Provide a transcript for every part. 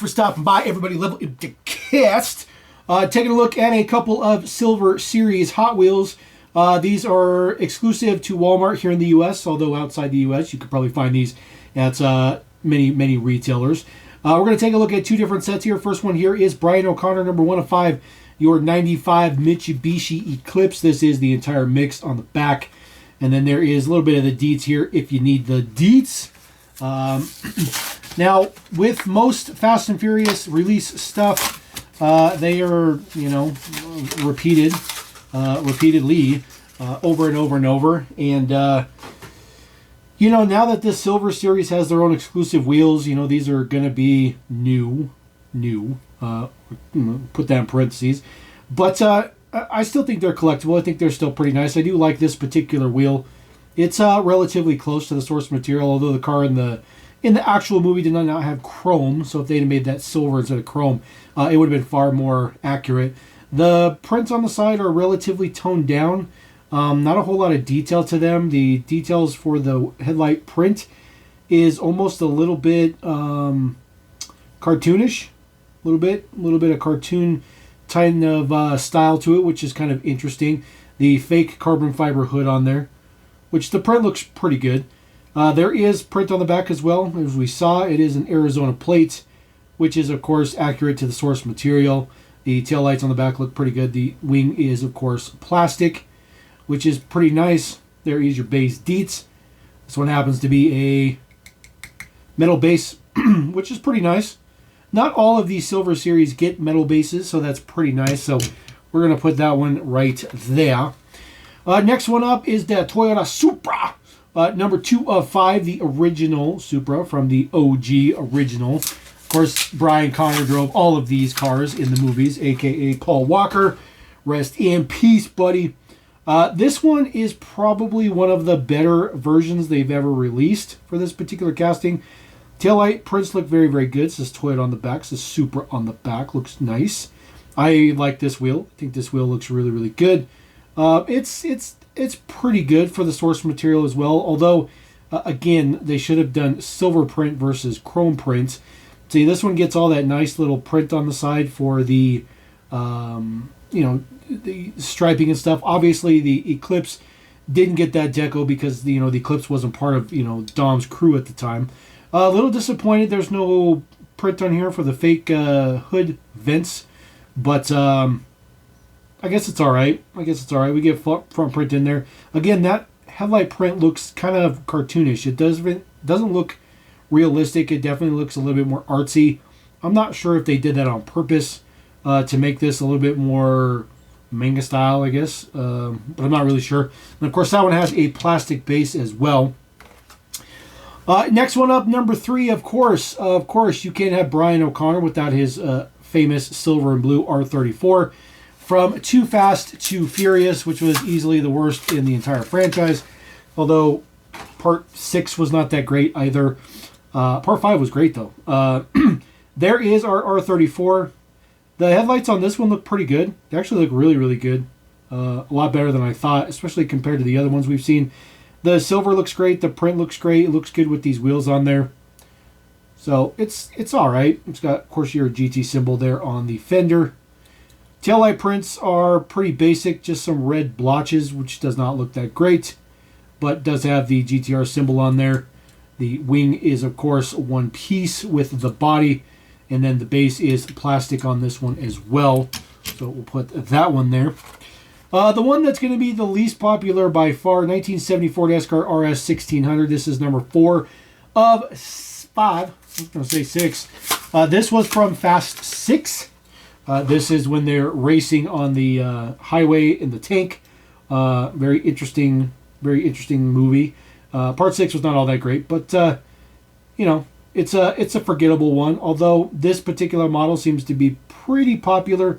for stopping by, everybody. Level Up the Cast. Taking a look at a couple of Silver Series Hot Wheels. These are exclusive to Walmart here in the U.S., although outside the U.S. you could probably find these at many retailers. We're going to take a look at two different sets here. First one here is Brian O'Connor, number 1 of 5, your 95 Mitsubishi Eclipse. This is the entire mix on the back. And then there is a little bit of the deets here if you need the deets. Now, with most Fast and Furious release stuff, they are, repeatedly over and over and over. And, now that this Silver Series has their own exclusive wheels, these are going to be new, put that in parentheses. But I still think they're collectible. I think they're still pretty nice. I do like this particular wheel. It's relatively close to the source material, although the car in the actual movie did not have chrome, so if they'd have made that silver instead of chrome, it would have been far more accurate. The prints on the side are relatively toned down. Not a whole lot of detail to them. The details for the headlight print is almost a little bit cartoonish. A little bit of cartoon kind of style to it, which is kind of interesting. The fake carbon fiber hood on there, which the print looks pretty good. There is print on the back as well. As we saw, it is an Arizona plate, which is, of course, accurate to the source material. The taillights on the back look pretty good. The wing is, of course, plastic, which is pretty nice. There is your base deets. This one happens to be a metal base, which is pretty nice. Not all of these Silver Series get metal bases, so that's pretty nice. So we're going to put that one right there. Next one up is the Toyota Supra. Number 2 of 5, the original Supra from the OG original. Of course, Brian Connor drove all of these cars in the movies, a.k.a. Paul Walker. Rest in peace, buddy. This one is probably one of the better versions they've ever released for this particular casting. Taillight prints look very, very good. It says Toyota on the back. It says Supra on the back. Looks nice. I like this wheel. I think this wheel looks really, really good. It's pretty good for the source material as well. Although, again, they should have done silver print versus chrome print. See, this one gets all that nice little print on the side for the, the striping and stuff. Obviously, the Eclipse didn't get that deco because the Eclipse wasn't part of Dom's crew at the time. A little disappointed there's no print on here for the fake hood vents, but I guess it's all right. We get front print in there. Again, that headlight print looks kind of cartoonish. It doesn't look realistic. It definitely looks a little bit more artsy. I'm not sure if they did that on purpose to make this a little bit more manga style, I guess, but I'm not really sure. And of course, that one has a plastic base as well. Next one up, number 3, of course, you can't have Brian O'Connor without his famous silver and blue R34 from Too Fast, Too Furious, which was easily the worst in the entire franchise, although Part 6 was not that great either. Part 5 was great, though. There is our R34. The headlights on this one look pretty good. They actually look really, really good. A lot better than I thought, especially compared to the other ones we've seen. The silver looks great. The print looks great. It looks good with these wheels on there. So it's all right. It's got, of course, your GT symbol there on the fender. Taillight prints are pretty basic. Just some red blotches, which does not look that great, but does have the GTR symbol on there. The wing is, of course, one piece with the body, and then the base is plastic on this one as well. So we'll put that one there. The one that's going to be the least popular by far, 1974 NASCAR RS 1600. This is number 4 of 5. I was going to say 6. This was from Fast 6. This is when they're racing on the highway in the tank. Very interesting movie. Part 6 was not all that great, but it's a forgettable one. Although this particular model seems to be pretty popular.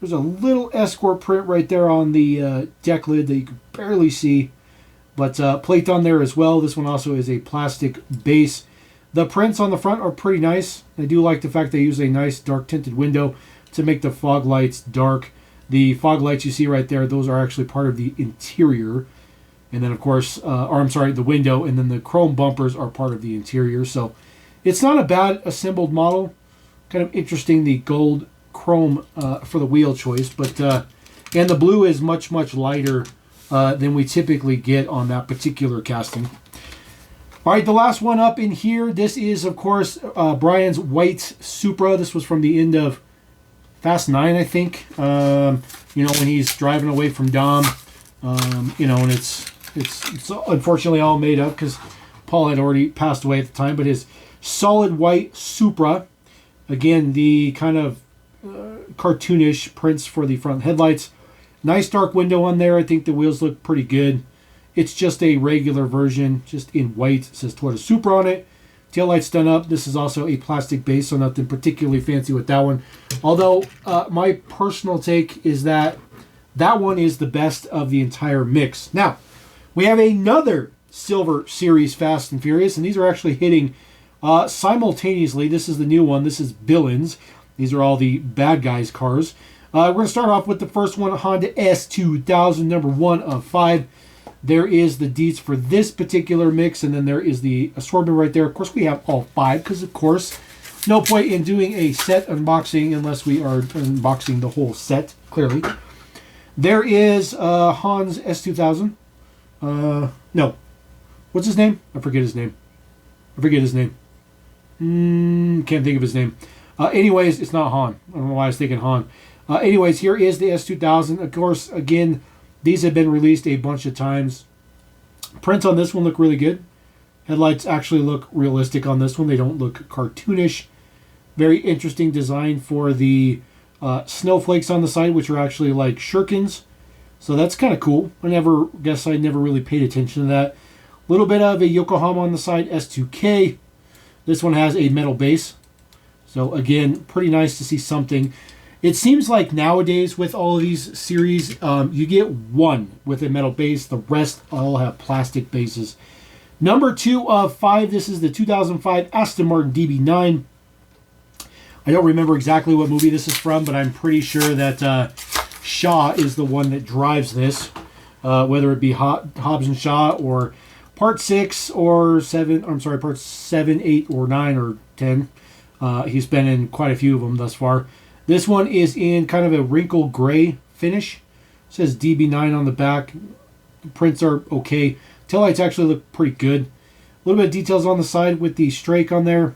There's a little escort print right there on the deck lid that you can barely see. But plate on there as well. This one also is a plastic base. The prints on the front are pretty nice. I do like the fact they use a nice dark tinted window to make the fog lights dark. The fog lights you see right there, those are actually part of the interior. And then, of course, the window. And then the chrome bumpers are part of the interior. So it's not a bad assembled model. Kind of interesting, the gold chrome for the wheel choice. But and the blue is much, much lighter than we typically get on that particular casting. All right, the last one up in here. This is, of course, Brian's white Supra. This was from the end of Fast 9, I think. You know, when he's driving away from Dom. You know, and it's unfortunately all made up because Paul had already passed away at the time. But his solid white Supra, again, the kind of cartoonish prints for the front headlights. Nice dark window on there. I think the wheels look pretty good. It's just a regular version, just in white. It says Toyota Supra on it. Taillights done up. This is also a plastic base, so nothing particularly fancy with that one. Although, my personal take is that that one is the best of the entire mix. Now, we have another Silver Series Fast and Furious, and these are actually hitting simultaneously. This is the new one. This is Villians. These are all the bad guys' cars. We're going to start off with the first one, Honda S2000, number 1 of 5. There is the deets for this particular mix, and then there is the assortment right there. Of course, we have all 5, because, of course, no point in doing a set unboxing unless we are unboxing the whole set, clearly. There is Hans S2000. No. What's his name? I forget his name. Can't think of his name. Anyways, it's not Han. I don't know why I was thinking Han. Anyways, here is the S2000. Of course, again, these have been released a bunch of times. Prints on this one look really good. Headlights actually look realistic on this one. They don't look cartoonish. Very interesting design for the snowflakes on the side, which are actually like shurikens. So that's kind of cool. I never really paid attention to that. A little bit of a Yokohama on the side, S2K. This one has a metal base. So again, pretty nice to see something. It seems like nowadays with all of these series, you get one with a metal base. The rest all have plastic bases. Number 2 of 5, this is the 2005 Aston Martin DB9. I don't remember exactly what movie this is from, but I'm pretty sure that Shaw is the one that drives this. Whether it be Hobbs and Shaw or Part 6 or 7, Parts 7, 8, or 9, or 10. He's been in quite a few of them thus far. This one is in kind of a wrinkle gray finish. It says DB9 on the back. The prints are okay. Taillights actually look pretty good. A little bit of details on the side with the strake on there.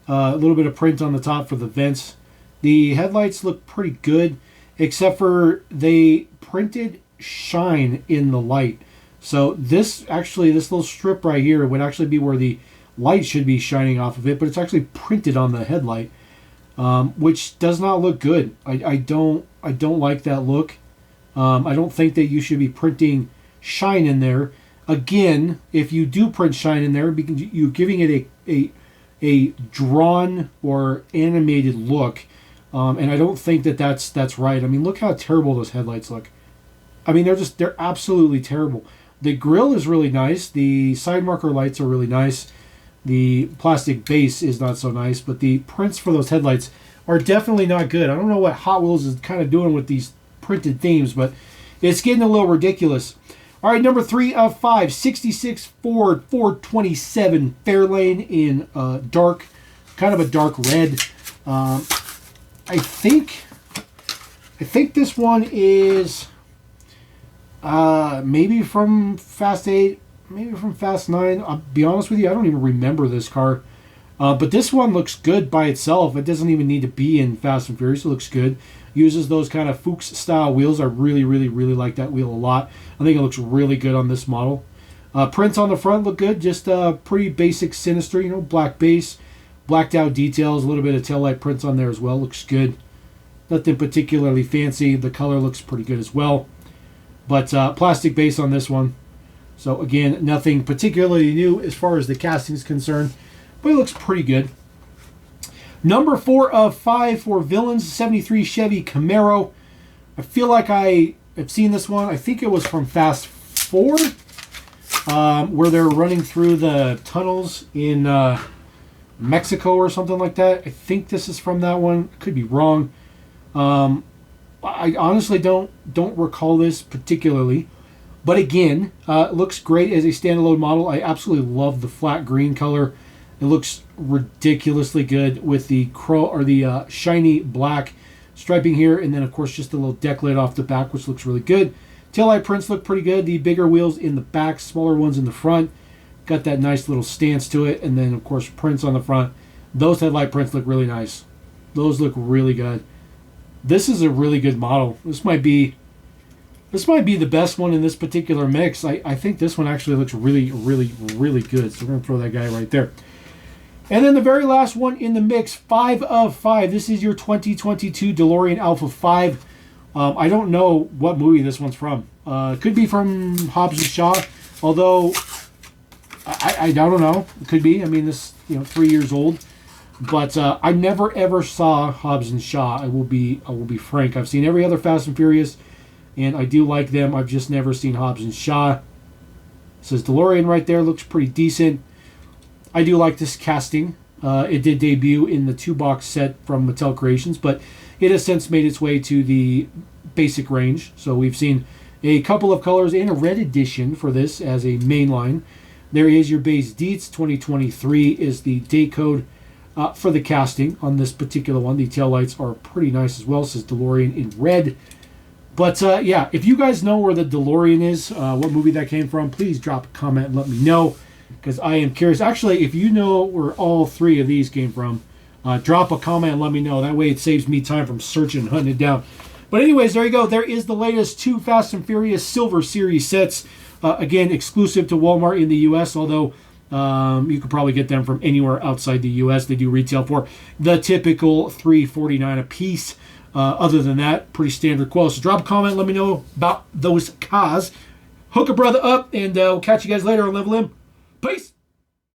A little bit of print on the top for the vents. The headlights look pretty good, except for they printed shine in the light. So this little strip right here would actually be where the light should be shining off of it, but it's actually printed on the headlight, which does not look good. I don't like that look. I don't think that you should be printing shine in there. Again, if you do print shine in there, you're giving it a drawn or animated look, and I don't think that that's right. I mean, look how terrible those headlights look. I mean, they're absolutely terrible. The grille is really nice. The side marker lights are really nice. The plastic base is not so nice, but the prints for those headlights are definitely not good. I don't know what Hot Wheels is kind of doing with these printed themes, but it's getting a little ridiculous. All right, number 3 of 5, 66 Ford 427 Fairlane in dark, kind of a dark red. I think this one is maybe from Fast 8, maybe from Fast 9. I'll be honest with you, I don't even remember this car. But this one looks good by itself. It doesn't even need to be in Fast and Furious. It looks good. Uses those kind of Fuchs style wheels. I really, really, really like that wheel a lot. I think it looks really good on this model. Prints on the front look good. Just pretty basic Sinister, black base, blacked out details, a little bit of taillight prints on there as well. Looks good. Nothing particularly fancy. The color looks pretty good as well. But plastic base on this one. So again, nothing particularly new as far as the casting is concerned. But it looks pretty good. Number 4 of 5 for Villians, 73 Chevy Camaro. I feel like I have seen this one. I think it was from Fast 4, where they're running through the tunnels in Mexico or something like that. I think this is from that one. Could be wrong. I honestly don't recall this particularly. But again, it looks great as a standalone model. I absolutely love the flat green color. It looks ridiculously good with the shiny black striping here, and then of course just a little deck lid off the back, which looks really good. Taillight prints look pretty good. The bigger wheels in the back, smaller ones in the front. Got that nice little stance to it, and then of course prints on the front. Those headlight prints look really nice. Those look really good. This is a really good model. This might be the best one in this particular mix. I think this one actually looks really, really, really good. So we're gonna throw that guy right there. And then the very last one in the mix, 5 of 5. This is your 2022 DeLorean Alpha 5. I don't know what movie this one's from. It could be from Hobbs and Shaw, although I don't know. It could be. I mean, this 3 years old, but I never ever saw Hobbs and Shaw. I will be frank. I've seen every other Fast and Furious, and I do like them. I've just never seen Hobbs and Shaw. It says DeLorean right there. Looks pretty decent. I do like this casting. It did debut in the 2-box set from Mattel Creations, but it has since made its way to the basic range. So we've seen a couple of colors and a red edition for this as a main line. There is your base deets. 2023 is the date code for the casting on this particular one. The taillights are pretty nice as well. It says DeLorean in red. But yeah, if you guys know where the DeLorean is, what movie that came from, please drop a comment and let me know, because I am curious. Actually, if you know where all 3 of these came from, drop a comment and let me know. That way it saves me time from searching and hunting it down. But anyways, there you go. There is the latest 2 Fast and Furious Silver Series sets. Again, exclusive to Walmart in the U.S., although you could probably get them from anywhere outside the U.S. They do retail for the typical $3.49 a piece. Other than that, pretty standard quote. So drop a comment, let me know about those cars. Hook a brother up, and we'll catch you guys later on Level M. Peace!